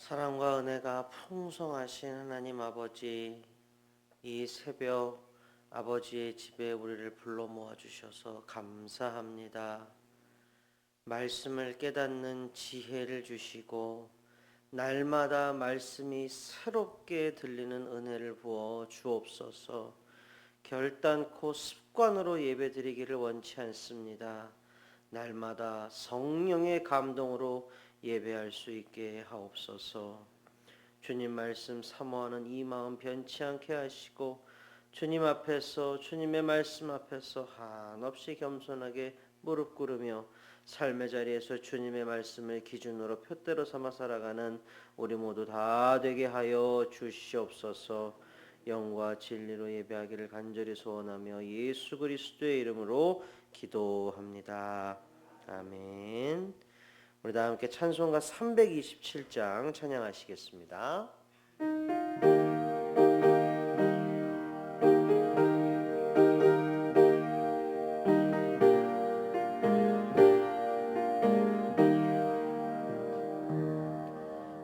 사랑과 은혜가 풍성하신 하나님 아버지, 이 새벽 아버지의 집에 우리를 불러 모아 주셔서 감사합니다. 말씀을 깨닫는 지혜를 주시고 날마다 말씀이 새롭게 들리는 은혜를 부어 주옵소서. 결단코 습관으로 예배드리기를 원치 않습니다. 날마다 성령의 감동으로 예배할 수 있게 하옵소서. 주님 말씀 사모하는 이 마음 변치 않게 하시고 주님 앞에서, 주님의 말씀 앞에서 한없이 겸손하게 무릎 꿇으며 삶의 자리에서 주님의 말씀을 기준으로 표대로 삼아 살아가는 우리 모두 다 되게 하여 주시옵소서. 영과 진리로 예배하기를 간절히 소원하며 예수 그리스도의 이름으로 기도합니다. 아멘. 우리 다 함께 찬송가 327장 찬양하시겠습니다.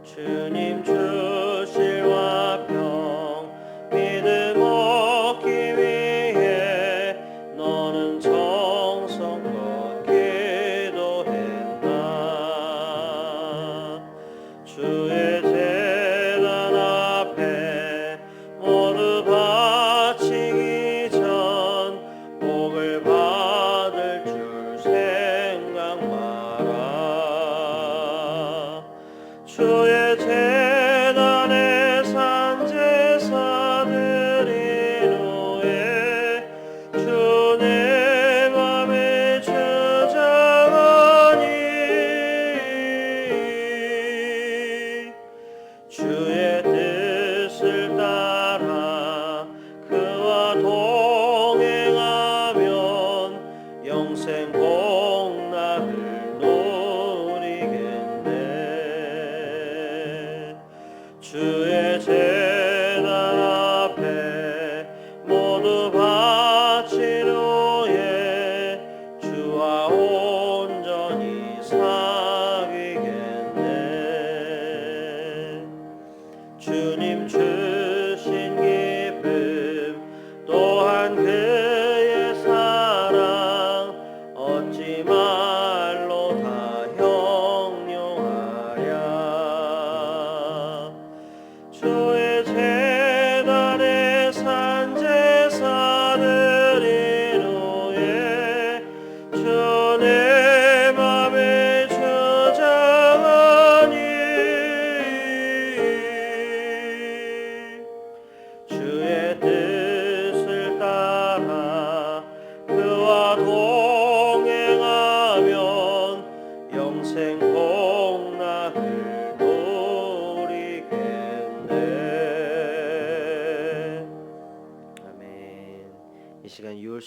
주님 주실 화평 믿음 얻기 위해 너는 정성껏 기도했나. 주의 재단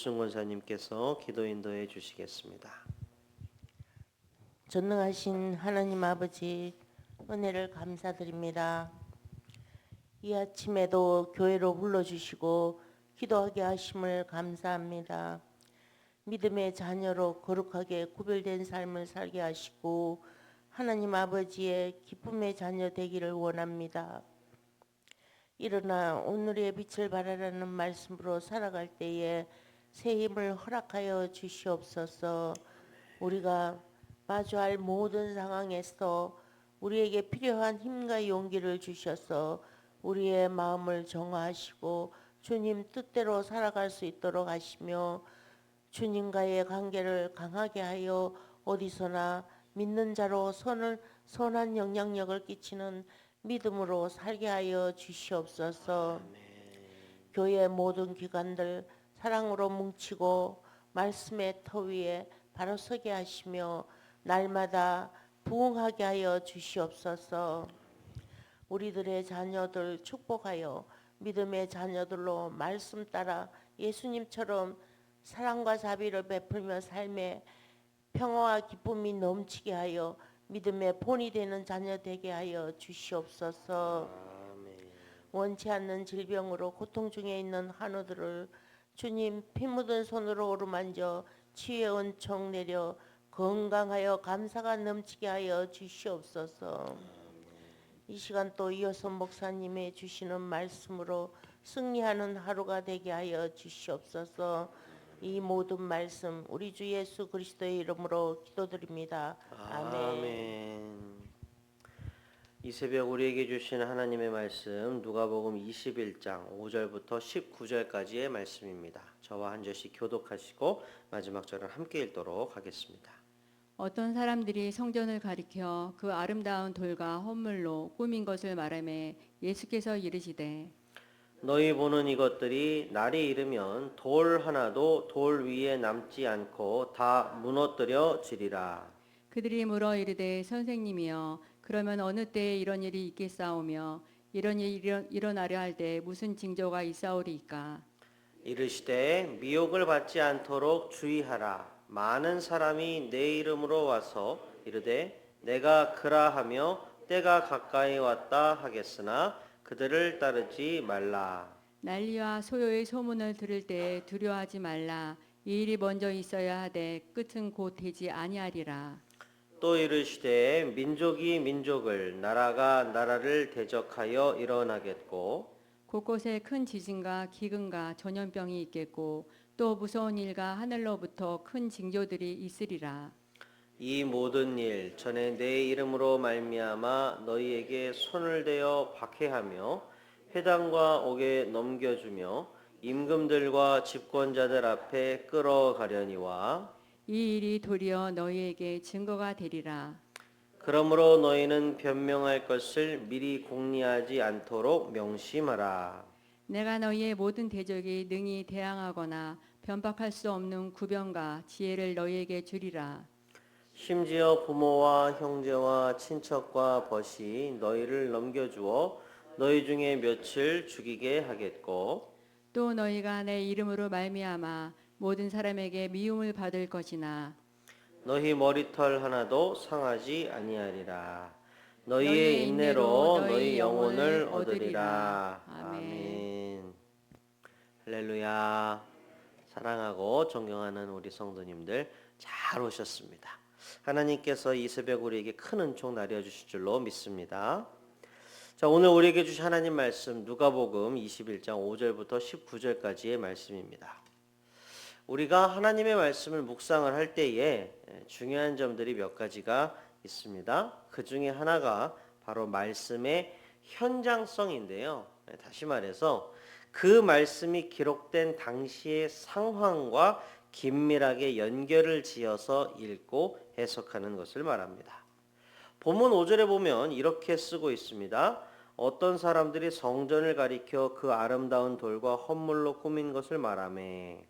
유순 권사님께서 기도 인도해 주시겠습니다. 전능하신 하나님 아버지, 은혜를 감사드립니다. 이 아침에도 교회로 불러주시고 기도하게 하심을 감사합니다. 믿음의 자녀로 거룩하게 구별된 삶을 살게 하시고 하나님 아버지의 기쁨의 자녀 되기를 원합니다. 일어나 오늘의 빛을 발하라는 말씀으로 살아갈 때에 새 힘을 허락하여 주시옵소서. 우리가 마주할 모든 상황에서 우리에게 필요한 힘과 용기를 주셔서 우리의 마음을 정화하시고 주님 뜻대로 살아갈 수 있도록 하시며 주님과의 관계를 강하게 하여 어디서나 믿는 자로 선한 영향력을 끼치는 믿음으로 살게 하여 주시옵소서. 교회 모든 기관들 사랑으로 뭉치고 말씀의 터 위에 바로 서게 하시며 날마다 부흥하게 하여 주시옵소서. 우리들의 자녀들 축복하여 믿음의 자녀들로 말씀 따라 예수님처럼 사랑과 자비를 베풀며 삶에 평화와 기쁨이 넘치게 하여 믿음의 본이 되는 자녀 되게 하여 주시옵소서. 원치 않는 질병으로 고통 중에 있는 한우들을 주님 피 묻은 손으로 어루만져 치유의 은총 내려 건강하여 감사가 넘치게 하여 주시옵소서. 이 시간 또 이어서 목사님의 주시는 말씀으로 승리하는 하루가 되게 하여 주시옵소서. 이 모든 말씀 우리 주 예수 그리스도의 이름으로 기도드립니다. 아멘. 이 새벽 우리에게 주신 하나님의 말씀 누가복음 21장 5절부터 19절까지의 말씀입니다. 저와 한 절씩 교독하시고 마지막 절을 함께 읽도록 하겠습니다. 어떤 사람들이 성전을 가리켜 그 아름다운 돌과 헌물로 꾸민 것을 말하매 예수께서 이르시되 너희 보는 이것들이 날이 이르면 돌 하나도 돌 위에 남지 않고 다 무너뜨려 지리라. 그들이 물어 이르되 선생님이여 그러면 어느 때에 이런 일이 있겠사오며 이런 일이 일어나려 할 때 무슨 징조가 있사오리이까. 이르시되 미혹을 받지 않도록 주의하라. 많은 사람이 내 이름으로 와서 이르되 내가 그라하며 때가 가까이 왔다 하겠으나 그들을 따르지 말라. 난리와 소요의 소문을 들을 때 두려워하지 말라. 이 일이 먼저 있어야 하되 끝은 곧 되지 아니하리라. 또 이르시되 민족이 민족을 나라가 나라를 대적하여 일어나겠고 곳곳에 큰 지진과 기근과 전염병이 있겠고 또 무서운 일과 하늘로부터 큰 징조들이 있으리라. 이 모든 일 전에 내 이름으로 말미암아 너희에게 손을 대어 박해하며 회당과 옥에 넘겨주며 임금들과 집권자들 앞에 끌어가려니와 이 일이 도리어 너희에게 증거가 되리라. 그러므로 너희는 변명할 것을 미리 공리하지 않도록 명심하라. 내가 너희의 모든 대적이 능히 대항하거나 변박할 수 없는 구변과 지혜를 너희에게 주리라. 심지어 부모와 형제와 친척과 벗이 너희를 넘겨주어 너희 중에 며칠 죽이게 하겠고 또 너희가 내 이름으로 말미암아 모든 사람에게 미움을 받을 것이나 너희 머리털 하나도 상하지 아니하리라. 너희의 인내로 너희 영혼을 얻으리라. 아멘. 할렐루야. 사랑하고 존경하는 우리 성도님들 잘 오셨습니다. 하나님께서 이 새벽 우리에게 큰 은총 나려주실 줄로 믿습니다. 자, 오늘 우리에게 주신 하나님 말씀 누가복음 21장 5절부터 19절까지의 말씀입니다. 우리가 하나님의 말씀을 묵상을 할 때에 중요한 점들이 몇 가지가 있습니다. 그 중에 하나가 바로 말씀의 현장성인데요. 다시 말해서 그 말씀이 기록된 당시의 상황과 긴밀하게 연결을 지어서 읽고 해석하는 것을 말합니다. 본문 5절에 보면 이렇게 쓰고 있습니다. 어떤 사람들이 성전을 가리켜 그 아름다운 돌과 헌물로 꾸민 것을 말하매.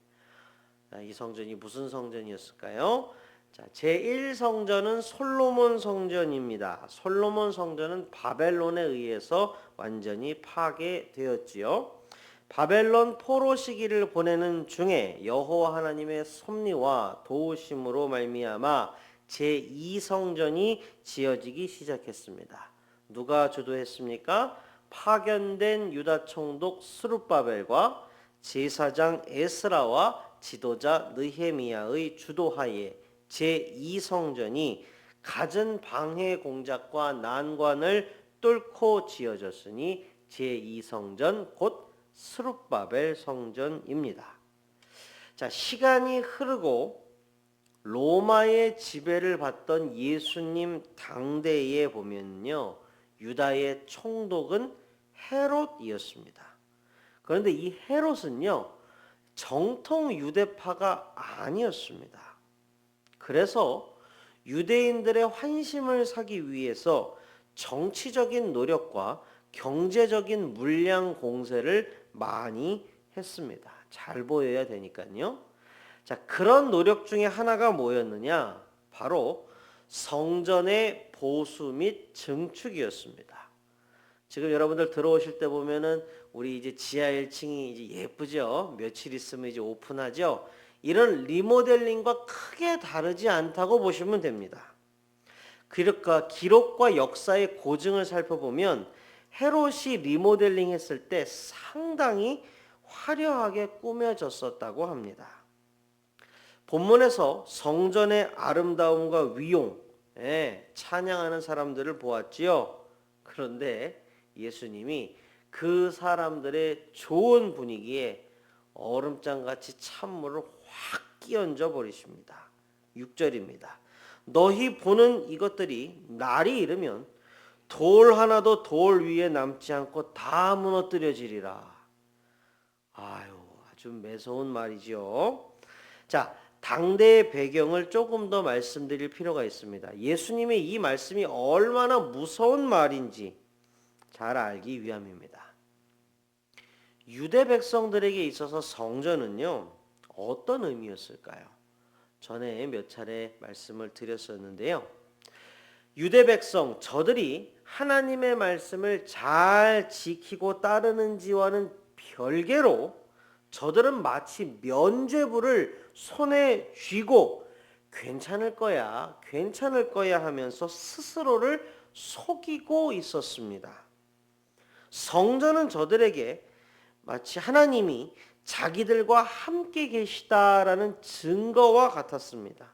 이 성전이 무슨 성전이었을까요? 자, 제1성전은 솔로몬 성전입니다. 솔로몬 성전은 바벨론에 의해서 완전히 파괴되었지요. 바벨론 포로 시기를 보내는 중에 여호와 하나님의 섭리와 도우심으로 말미암아 제2성전이 지어지기 시작했습니다. 누가 주도했습니까? 파견된 유다 총독 스룹바벨과 제사장 에스라와 지도자 느헤미야의 주도하에 제2성전이 갖은 방해 공작과 난관을 뚫고 지어졌으니 제2성전 곧 스룹바벨 성전입니다. 자, 시간이 흐르고 로마의 지배를 받던 예수님 당대에 보면요, 유다의 총독은 헤롯이었습니다. 그런데 이 헤롯은요, 정통 유대파가 아니었습니다. 그래서 유대인들의 환심을 사기 위해서 정치적인 노력과 경제적인 물량 공세를 많이 했습니다. 잘 보여야 되니까요. 자, 그런 노력 중에 하나가 뭐였느냐? 바로 성전의 보수 및 증축이었습니다. 지금 여러분들 들어오실 때 보면은 우리 이제 지하 1층이 이제 예쁘죠? 며칠 있으면 이제 오픈하죠? 이런 리모델링과 크게 다르지 않다고 보시면 됩니다. 그러니까 기록과 역사의 고증을 살펴보면 헤롯이 리모델링 했을 때 상당히 화려하게 꾸며졌었다고 합니다. 본문에서 성전의 아름다움과 위용, 찬양하는 사람들을 보았지요. 그런데 예수님이 그 사람들의 좋은 분위기에 얼음장같이 찬물을 확 끼얹어 버리십니다. 6절입니다. 너희 보는 이것들이 날이 이르면 돌 하나도 돌 위에 남지 않고 다 무너뜨려지리라. 아유, 아주 매서운 말이죠. 자, 당대의 배경을 조금 더 말씀드릴 필요가 있습니다. 예수님의 이 말씀이 얼마나 무서운 말인지 잘 알기 위함입니다. 유대 백성들에게 있어서 성전은요, 어떤 의미였을까요? 전에 몇 차례 말씀을 드렸었는데요. 유대 백성, 저들이 하나님의 말씀을 잘 지키고 따르는지와는 별개로 저들은 마치 면죄부를 손에 쥐고 괜찮을 거야 하면서 스스로를 속이고 있었습니다. 성전은 저들에게 마치 하나님이 자기들과 함께 계시다라는 증거와 같았습니다.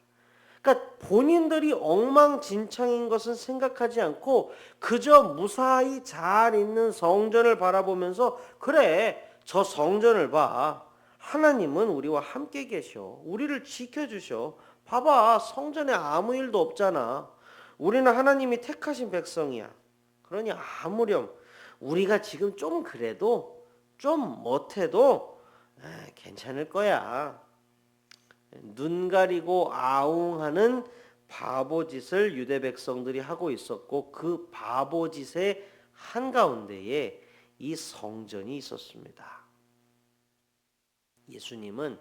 그러니까 본인들이 엉망진창인 것은 생각하지 않고 그저 무사히 잘 있는 성전을 바라보면서 그래, 저 성전을 봐. 하나님은 우리와 함께 계셔. 우리를 지켜주셔. 봐봐, 성전에 아무 일도 없잖아. 우리는 하나님이 택하신 백성이야. 그러니 아무렴 우리가 지금 좀 그래도 좀 못해도 괜찮을 거야. 눈 가리고 아웅하는 바보짓을 유대 백성들이 하고 있었고 그 바보짓의 한가운데에 이 성전이 있었습니다. 예수님은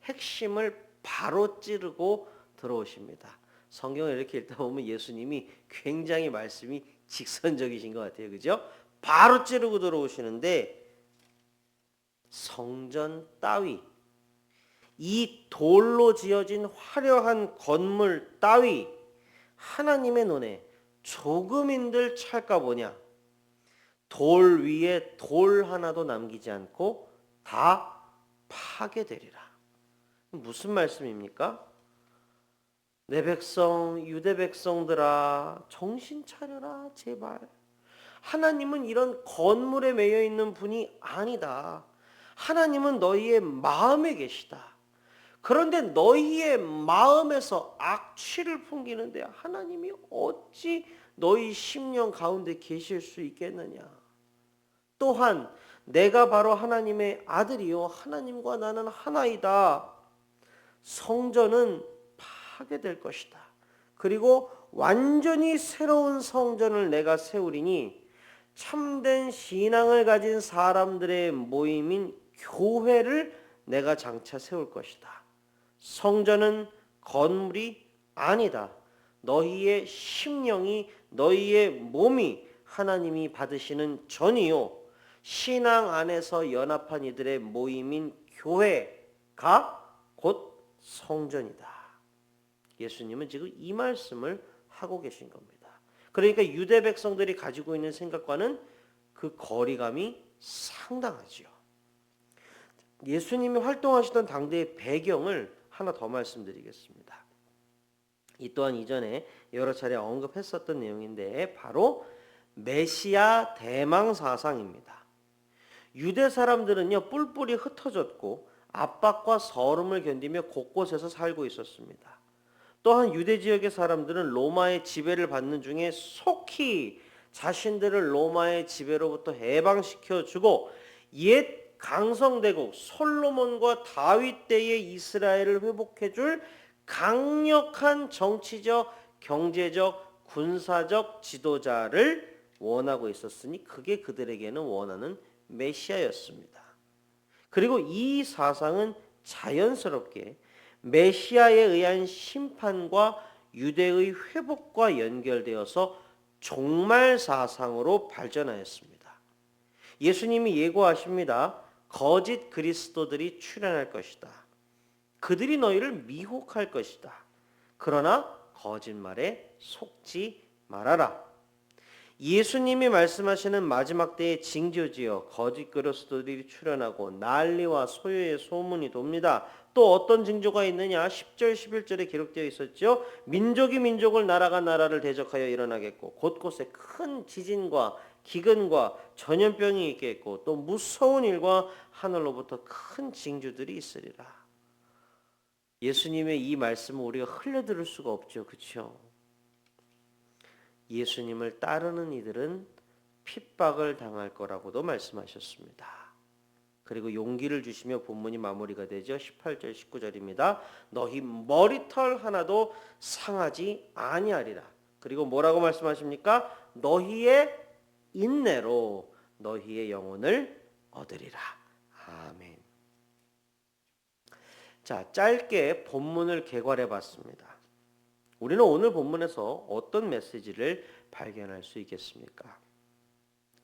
핵심을 바로 찌르고 들어오십니다. 성경을 이렇게 읽다 보면 예수님이 굉장히 말씀이 직선적이신 것 같아요. 그죠? 바로 찌르고 들어오시는데 성전 따위, 이 돌로 지어진 화려한 건물 따위 하나님의 눈에 조금인들 찰까 보냐. 돌 위에 돌 하나도 남기지 않고 다 파괴되리라. 무슨 말씀입니까? 내 백성, 유대 백성들아, 정신 차려라, 제발. 하나님은 이런 건물에 매여 있는 분이 아니다. 하나님은 너희의 마음에 계시다. 그런데 너희의 마음에서 악취를 풍기는데 하나님이 어찌 너희 심령 가운데 계실 수 있겠느냐. 또한 내가 바로 하나님의 아들이요 하나님과 나는 하나이다. 성전은 파괴될 것이다. 그리고 완전히 새로운 성전을 내가 세우리니 참된 신앙을 가진 사람들의 모임인 교회를 내가 장차 세울 것이다. 성전은 건물이 아니다. 너희의 심령이, 너희의 몸이 하나님이 받으시는 전이요 신앙 안에서 연합한 이들의 모임인 교회가 곧 성전이다. 예수님은 지금 이 말씀을 하고 계신 겁니다. 그러니까 유대 백성들이 가지고 있는 생각과는 그 거리감이 상당하지요. 예수님이 활동하시던 당대의 배경을 하나 더 말씀드리겠습니다. 이 또한 이전에 여러 차례 언급했었던 내용인데 바로 메시아 대망 사상입니다. 유대 사람들은요 뿔뿔이 흩어졌고 압박과 서름을 견디며 곳곳에서 살고 있었습니다. 또한 유대 지역의 사람들은 로마의 지배를 받는 중에 속히 자신들을 로마의 지배로부터 해방시켜주고 옛 강성대국 솔로몬과 다윗 때의 이스라엘을 회복해줄 강력한 정치적, 경제적, 군사적 지도자를 원하고 있었으니 그게 그들에게는 원하는 메시아였습니다. 그리고 이 사상은 자연스럽게 메시아에 의한 심판과 유대의 회복과 연결되어서 종말 사상으로 발전하였습니다. 예수님이 예고하십니다. 거짓 그리스도들이 출현할 것이다. 그들이 너희를 미혹할 것이다. 그러나 거짓말에 속지 말아라. 예수님이 말씀하시는 마지막 때의 징조지요. 거짓 그리스도들이 출현하고 난리와 소요의 소문이 돕니다. 또 어떤 징조가 있느냐? 10절 11절에 기록되어 있었죠. 민족이 민족을 나라가 나라를 대적하여 일어나겠고 곳곳에 큰 지진과 기근과 전염병이 있겠고 또 무서운 일과 하늘로부터 큰 징조들이 있으리라. 예수님의 이 말씀을 우리가 흘려들을 수가 없죠. 그렇죠? 예수님을 따르는 이들은 핍박을 당할 거라고도 말씀하셨습니다. 그리고 용기를 주시며 본문이 마무리가 되죠. 18절 19절입니다. 너희 머리털 하나도 상하지 아니하리라. 그리고 뭐라고 말씀하십니까? 너희의 인내로 너희의 영혼을 얻으리라. 아멘. 자, 짧게 본문을 개괄해 봤습니다. 우리는 오늘 본문에서 어떤 메시지를 발견할 수 있겠습니까?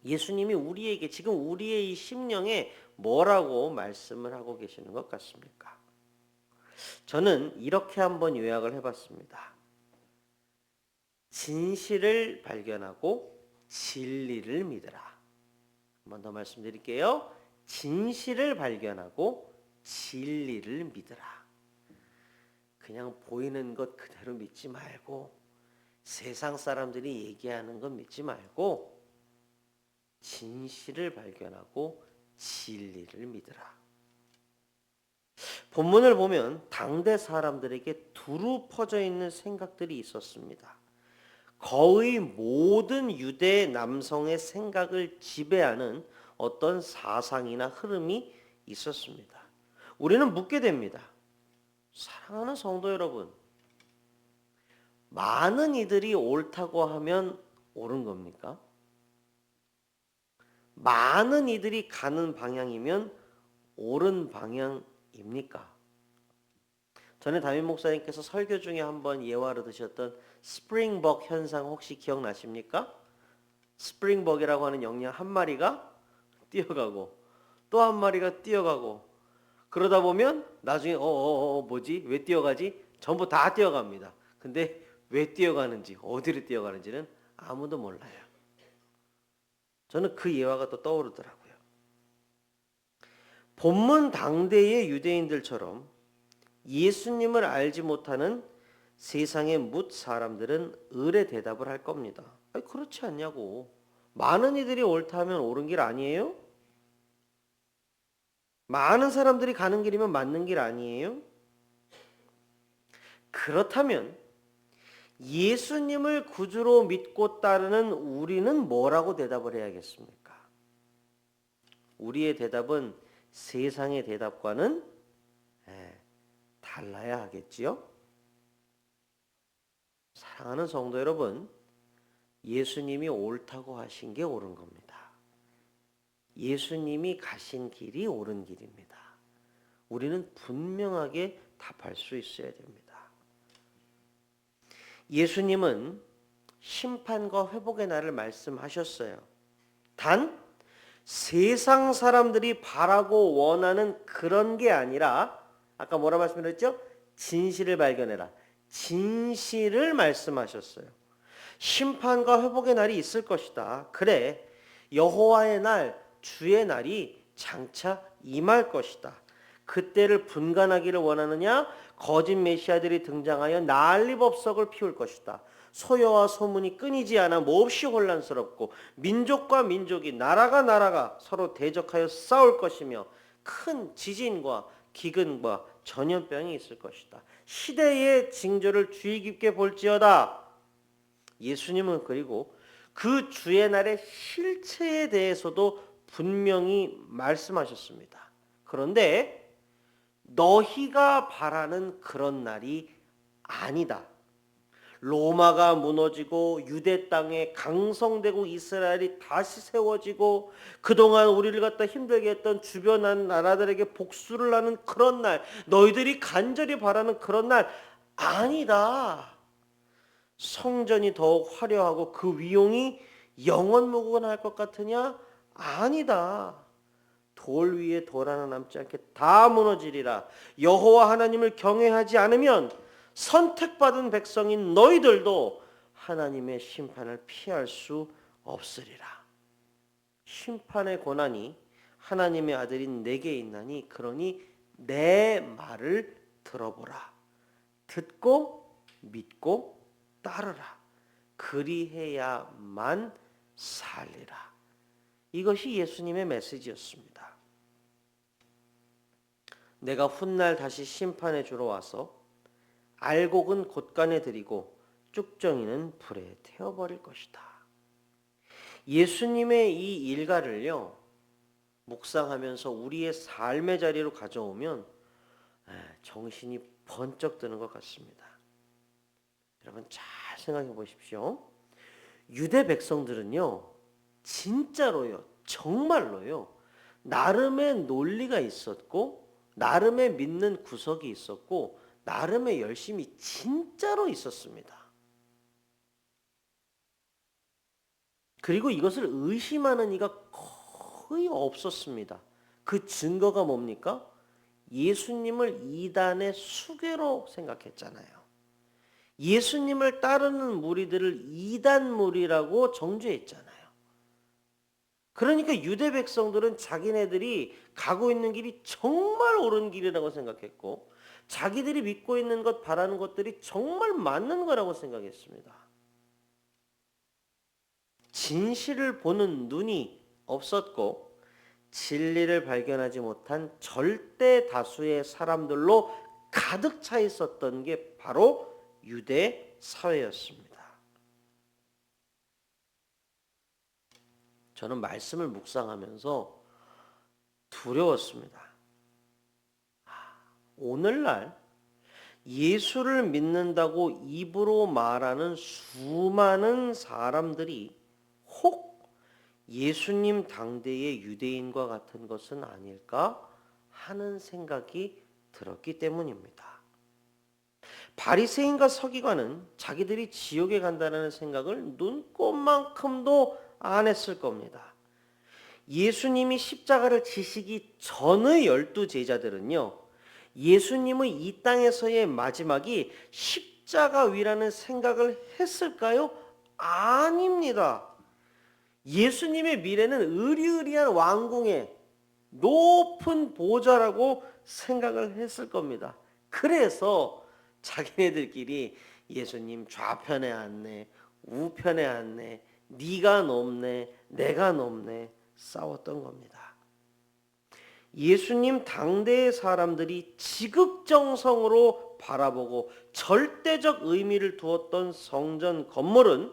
예수님이 우리에게 지금 우리의 이 심령에 뭐라고 말씀을 하고 계시는 것 같습니까? 저는 이렇게 한번 요약을 해봤습니다. 진실을 발견하고 진리를 믿으라. 한 번 더 말씀드릴게요. 진실을 발견하고 진리를 믿으라. 그냥 보이는 것 그대로 믿지 말고 세상 사람들이 얘기하는 것 믿지 말고 진실을 발견하고 진리를 믿으라. 본문을 보면 당대 사람들에게 두루 퍼져 있는 생각들이 있었습니다. 거의 모든 유대 남성의 생각을 지배하는 어떤 사상이나 흐름이 있었습니다. 우리는 묻게 됩니다. 사랑하는 성도 여러분, 많은 이들이 옳다고 하면 옳은 겁니까? 많은 이들이 가는 방향이면 옳은 방향입니까? 전에 담임 목사님께서 설교 중에 한번 예화로 드셨던 스프링벅 현상 혹시 기억나십니까? 스프링벅이라고 하는 영양 한 마리가 뛰어가고 또 한 마리가 뛰어가고 그러다 보면 나중에 뭐지? 왜 뛰어가지? 전부 다 뛰어갑니다. 근데 왜 뛰어가는지 어디로 뛰어가는지는 아무도 몰라요. 저는 그 예화가 또 떠오르더라고요. 본문 당대의 유대인들처럼 예수님을 알지 못하는 세상의 뭇 사람들은 을의 대답을 할 겁니다. 아니, 그렇지 않냐고. 많은 이들이 옳다면 옳은 길 아니에요? 많은 사람들이 가는 길이면 맞는 길 아니에요? 그렇다면 예수님을 구주로 믿고 따르는 우리는 뭐라고 대답을 해야겠습니까? 우리의 대답은 세상의 대답과는 달라야 하겠지요? 사랑하는 성도 여러분, 예수님이 옳다고 하신 게 옳은 겁니다. 예수님이 가신 길이 옳은 길입니다. 우리는 분명하게 답할 수 있어야 됩니다. 예수님은 심판과 회복의 날을 말씀하셨어요. 단 세상 사람들이 바라고 원하는 그런 게 아니라 아까 뭐라 말씀드렸죠? 진실을 발견해라. 진실을 말씀하셨어요. 심판과 회복의 날이 있을 것이다. 그래, 여호와의 날, 주의 날이 장차 임할 것이다. 그때를 분간하기를 원하느냐? 거짓 메시아들이 등장하여 난리법석을 피울 것이다. 소요와 소문이 끊이지 않아 몹시 혼란스럽고 민족과 민족이 나라가 서로 대적하여 싸울 것이며 큰 지진과 기근과 전염병이 있을 것이다. 시대의 징조를 주의 깊게 볼지어다. 예수님은 그리고 그 주의 날의 실체에 대해서도 분명히 말씀하셨습니다. 그런데 너희가 바라는 그런 날이 아니다. 로마가 무너지고 유대 땅에 강성되고 이스라엘이 다시 세워지고 그동안 우리를 갖다 힘들게 했던 주변 나라들에게 복수를 하는 그런 날, 너희들이 간절히 바라는 그런 날 아니다. 성전이 더욱 화려하고 그 위용이 영원무궁할 것 같으냐? 아니다. 돌 위에 돌 하나 남지 않게 다 무너지리라. 여호와 하나님을 경외하지 않으면 선택받은 백성인 너희들도 하나님의 심판을 피할 수 없으리라. 심판의 권한이 하나님의 아들인 내게 있나니 그러니 내 말을 들어보라. 듣고 믿고 따르라. 그리해야만 살리라. 이것이 예수님의 메시지였습니다. 내가 훗날 다시 심판에 주러 와서 알곡은 곳간에 들이고 쭉정이는 불에 태워버릴 것이다. 예수님의 이 일가를요 묵상하면서 우리의 삶의 자리로 가져오면 정신이 번쩍 드는 것 같습니다. 여러분 잘 생각해 보십시오. 유대 백성들은요 진짜로요 정말로요 나름의 논리가 있었고 나름의 믿는 구석이 있었고 나름의 열심이 진짜로 있었습니다. 그리고 이것을 의심하는 이가 거의 없었습니다. 그 증거가 뭡니까? 예수님을 이단의 수괴로 생각했잖아요. 예수님을 따르는 무리들을 이단 무리라고 정죄했잖아요. 그러니까 유대 백성들은 자기네들이 가고 있는 길이 정말 옳은 길이라고 생각했고 자기들이 믿고 있는 것, 바라는 것들이 정말 맞는 거라고 생각했습니다. 진실을 보는 눈이 없었고 진리를 발견하지 못한 절대 다수의 사람들로 가득 차 있었던 게 바로 유대 사회였습니다. 저는 말씀을 묵상하면서 두려웠습니다. 오늘날 예수를 믿는다고 입으로 말하는 수많은 사람들이 혹 예수님 당대의 유대인과 같은 것은 아닐까 하는 생각이 들었기 때문입니다. 바리새인과 서기관은 자기들이 지옥에 간다는 생각을 눈꼽만큼도 안 했을 겁니다. 예수님이 십자가를 지시기 전의 12 제자들은요. 예수님의 이 땅에서의 마지막이 십자가 위라는 생각을 했을까요? 아닙니다. 예수님의 미래는 의리의리한 왕궁의 높은 보좌라고 생각을 했을 겁니다. 그래서 자기네들끼리 예수님 좌편에 앉네, 우편에 앉네, 네가 높네, 내가 높네 싸웠던 겁니다. 예수님 당대의 사람들이 지극정성으로 바라보고 절대적 의미를 두었던 성전 건물은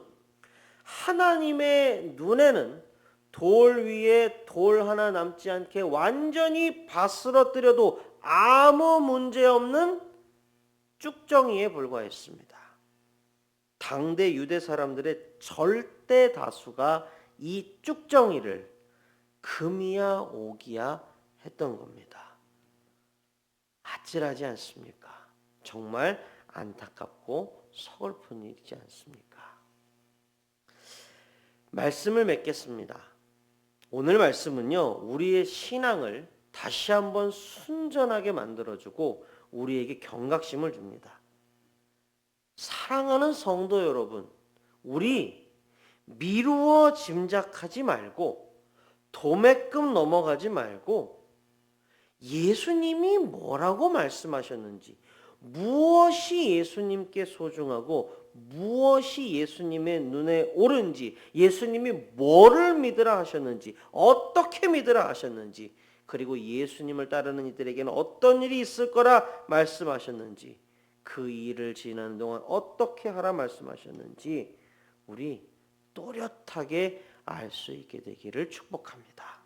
하나님의 눈에는 돌 위에 돌 하나 남지 않게 완전히 바스러뜨려도 아무 문제 없는 쭉정이에 불과했습니다. 당대 유대 사람들의 절대 다수가 이 쭉정이를 금이야 옥이야 했던 겁니다. 아찔하지 않습니까? 정말 안타깝고 서글픈 일이지 않습니까? 말씀을 맺겠습니다. 오늘 말씀은요, 우리의 신앙을 다시 한번 순전하게 만들어주고 우리에게 경각심을 줍니다. 사랑하는 성도 여러분, 우리 미루어 짐작하지 말고 도매금 넘어가지 말고 예수님이 뭐라고 말씀하셨는지, 무엇이 예수님께 소중하고 무엇이 예수님의 눈에 옳은지, 예수님이 뭐를 믿으라 하셨는지, 어떻게 믿으라 하셨는지, 그리고 예수님을 따르는 이들에게는 어떤 일이 있을 거라 말씀하셨는지, 그 일을 지나는 동안 어떻게 하라 말씀하셨는지 우리 또렷하게 알 수 있게 되기를 축복합니다.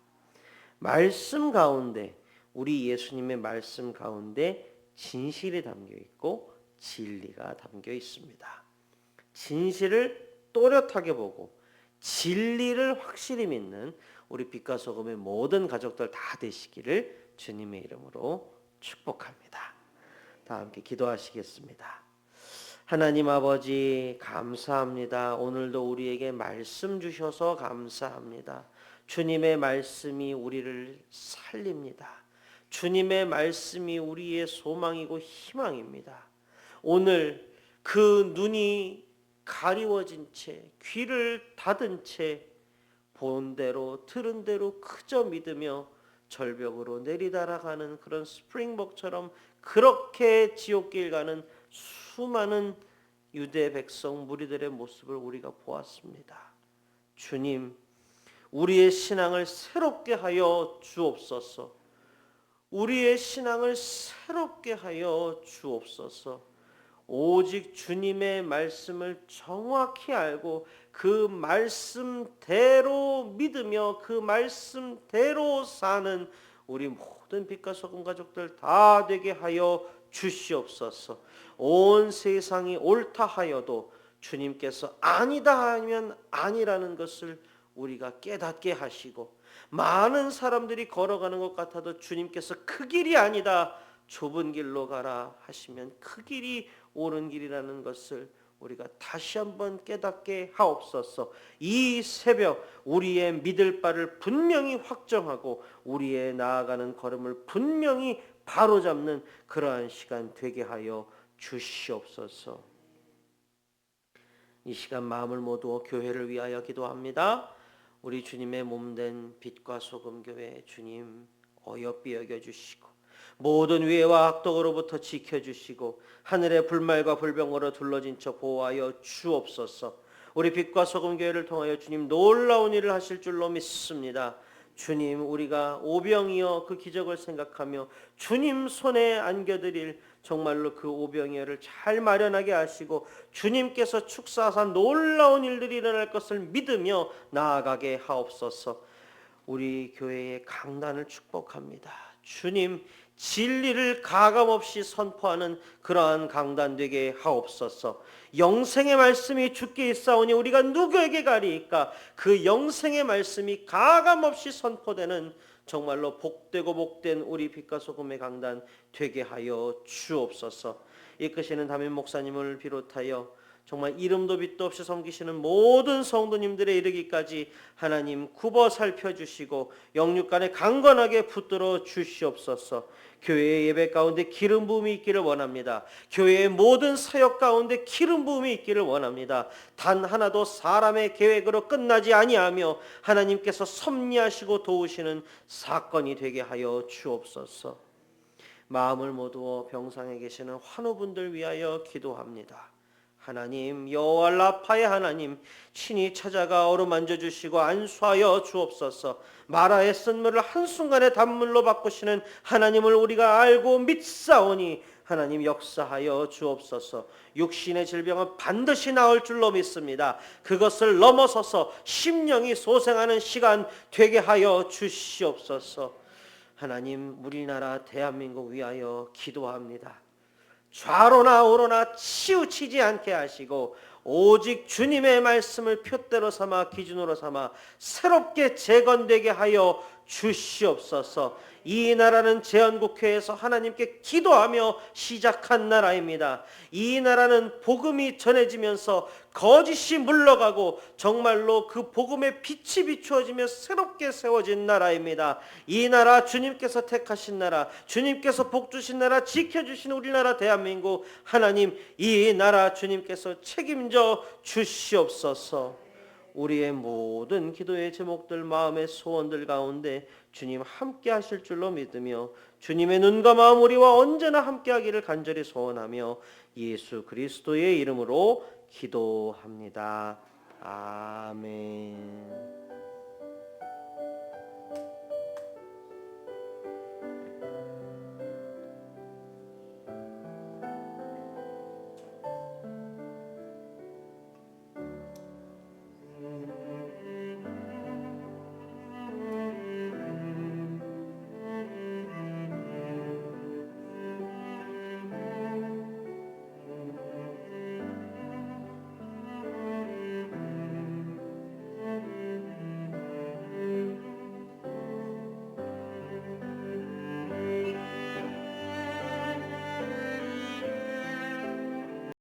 말씀 가운데, 우리 예수님의 말씀 가운데 진실이 담겨 있고 진리가 담겨 있습니다. 진실을 또렷하게 보고 진리를 확실히 믿는 우리 빛과 소금의 모든 가족들 다 되시기를 주님의 이름으로 축복합니다. 다 함께 기도하시겠습니다. 하나님 아버지 감사합니다. 오늘도 우리에게 말씀 주셔서 감사합니다. 주님의 말씀이 우리를 살립니다. 주님의 말씀이 우리의 소망이고 희망입니다. 오늘 그 눈이 가리워진 채, 귀를 닫은 채 본 대로 들은 대로 그저 믿으며 절벽으로 내리달아가는 그런 스프링복처럼 그렇게 지옥길 가는 수많은 유대 백성 무리들의 모습을 우리가 보았습니다. 주님, 우리의 신앙을 새롭게 하여 주옵소서. 우리의 신앙을 새롭게 하여 주옵소서. 오직 주님의 말씀을 정확히 알고 그 말씀대로 믿으며 그 말씀대로 사는 우리 모든 빛과 소금 가족들 다 되게 하여 주시옵소서. 온 세상이 옳다 하여도 주님께서 아니다 하면 아니라는 것을 우리가 깨닫게 하시고, 많은 사람들이 걸어가는 것 같아도 주님께서 그 길이 아니다, 좁은 길로 가라 하시면 그 길이 옳은 길이라는 것을 우리가 다시 한번 깨닫게 하옵소서. 이 새벽 우리의 믿을 바를 분명히 확정하고 우리의 나아가는 걸음을 분명히 바로잡는 그러한 시간 되게 하여 주시옵소서. 이 시간 마음을 모두 교회를 위하여 기도합니다. 우리 주님의 몸된 빛과 소금 교회 주님 어여삐 여겨주시고 모든 위해와 악독으로부터 지켜주시고 하늘의 불말과 불병으로 둘러진 척 보호하여 주옵소서. 우리 빛과 소금 교회를 통하여 주님 놀라운 일을 하실 줄로 믿습니다. 주님, 우리가 오병이어 그 기적을 생각하며 주님 손에 안겨드릴 정말로 그 오병이어를 잘 마련하게 하시고 주님께서 축사하사 놀라운 일들이 일어날 것을 믿으며 나아가게 하옵소서. 우리 교회의 강단을 축복합니다. 주님, 진리를 가감없이 선포하는 그러한 강단 되게 하옵소서. 영생의 말씀이 주께 있사오니 우리가 누구에게 가리이까? 그 영생의 말씀이 가감없이 선포되는 정말로 복되고 복된 우리 빛과 소금의 강단 되게 하여 주옵소서. 이끄시는 담임 목사님을 비롯하여 정말 이름도 빛도 없이 섬기시는 모든 성도님들의 이르기까지 하나님 굽어 살펴주시고 영육간에 강건하게 붙들어 주시옵소서. 교회의 예배 가운데 기름 부음이 있기를 원합니다. 교회의 모든 사역 가운데 기름 부음이 있기를 원합니다. 단 하나도 사람의 계획으로 끝나지 아니하며 하나님께서 섭리하시고 도우시는 사건이 되게 하여 주옵소서. 마음을 모두어 병상에 계시는 환우분들 위하여 기도합니다. 하나님, 여호와 라파의 하나님, 친히 찾아가 어루만져 주시고 안수하여 주옵소서. 마라의 쓴물을 한순간에 단물로 바꾸시는 하나님을 우리가 알고 믿사오니 하나님 역사하여 주옵소서. 육신의 질병은 반드시 나을 줄로 믿습니다. 그것을 넘어서서 심령이 소생하는 시간 되게 하여 주시옵소서. 하나님, 우리나라 대한민국 위하여 기도합니다. 좌로나 우로나 치우치지 않게 하시고 오직 주님의 말씀을 표대로 삼아 기준으로 삼아 새롭게 재건되게 하여 주시옵소서. 이 나라는 제헌국회에서 하나님께 기도하며 시작한 나라입니다. 이 나라는 복음이 전해지면서 거짓이 물러가고 정말로 그 복음의 빛이 비추어지며 새롭게 세워진 나라입니다. 이 나라, 주님께서 택하신 나라, 주님께서 복 주신 나라, 지켜주신 우리나라 대한민국, 하나님 이 나라 주님께서 책임져 주시옵소서. 우리의 모든 기도의 제목들, 마음의 소원들 가운데 주님 함께 하실 줄로 믿으며 주님의 눈과 마음 우리와 언제나 함께 하기를 간절히 소원하며 예수 그리스도의 이름으로 기도합니다. 아멘.